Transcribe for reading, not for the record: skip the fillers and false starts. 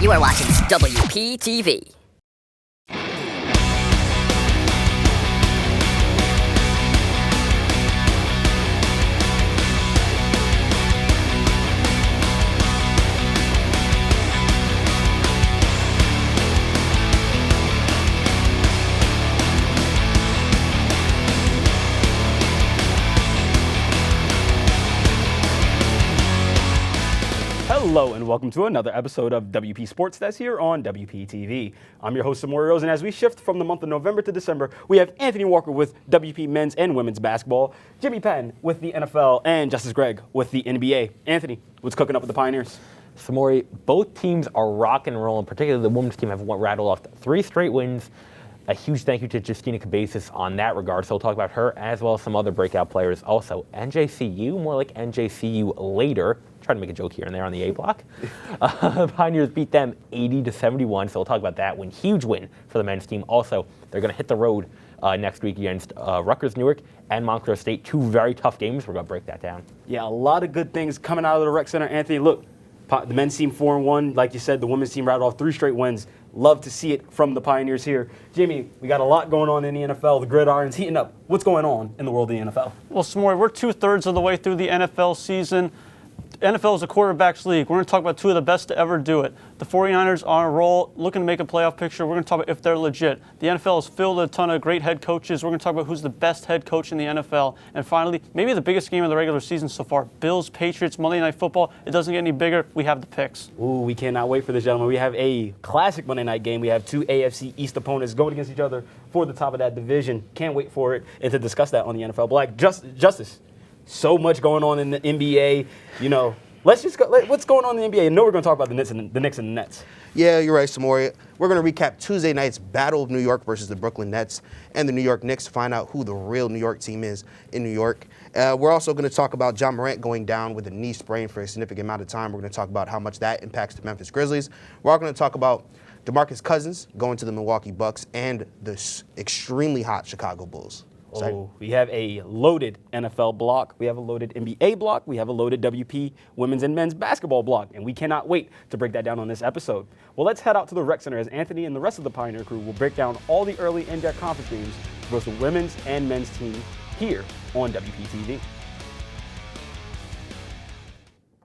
You are watching WPTV. Hello and welcome to another episode of WP Sports That's here on WPTV. I'm your host, Samory, and as we shift from the month of November to December, we have Anthony Walker with WP men's and women's basketball, Jimmy Patton with the NFL, and Justis Gregg with the NBA. Anthony, what's cooking up with the Pioneers? Samory, both teams are rock and rolling. Particularly the women's team have rattled off 3 straight wins. A huge thank you to Justina Cabezas on that regard. So we'll talk about her as well as some other breakout players. Also, NJCU, more like NJCU later. Trying to make a joke here and there on the A block. Pioneers beat them 80-71, so we'll talk about that win. Huge win for the men's team. Also, they're going to hit the road next week against Rutgers, Newark, and Montclair State. 2 very tough games. We're going to break that down. Yeah, a lot of good things coming out of the rec center. Anthony, look, the men's team 4-1. Like you said, the women's team rattled off 3 straight wins. Love to see it from the Pioneers here. Jimmy, we got a lot going on in the NFL. The gridiron's heating up. What's going on in the world of the NFL? Well, Samory, we're 2/3 of the way through the NFL season. NFL is a quarterbacks league. We're going to talk about 2 of the best to ever do it. The 49ers are on a roll, looking to make a playoff picture. We're going to talk about if they're legit. The NFL is filled with a ton of great head coaches. We're going to talk about who's the best head coach in the NFL. And finally, maybe the biggest game of the regular season so far, Bills, Patriots, Monday Night Football. It doesn't get any bigger. We have the picks. Ooh, we cannot wait for this, gentlemen. We have a classic Monday night game. We have 2 AFC East opponents going against each other for the top of that division. Can't wait for it and to discuss that on the NFL Black. Justis, so much going on in the NBA, Let's just go. What's going on in the NBA? I know we're going to talk about the Knicks and the Nets. Yeah, you're right, Samory. We're going to recap Tuesday night's Battle of New York versus the Brooklyn Nets and the New York Knicks to find out who the real New York team is in New York. We're also going to talk about Ja Morant going down with a knee sprain for a significant amount of time. We're going to talk about how much that impacts the Memphis Grizzlies. We're also going to talk about DeMarcus Cousins going to the Milwaukee Bucks and the extremely hot Chicago Bulls. Oh, we have a loaded NFL block. We have a loaded NBA block. We have a loaded WP women's and men's basketball block. And we cannot wait to break that down on this episode. Well, let's head out to the rec center as Anthony and the rest of the Pioneer crew will break down all the early NJAC conference games for both the women's and men's team here on WPTV.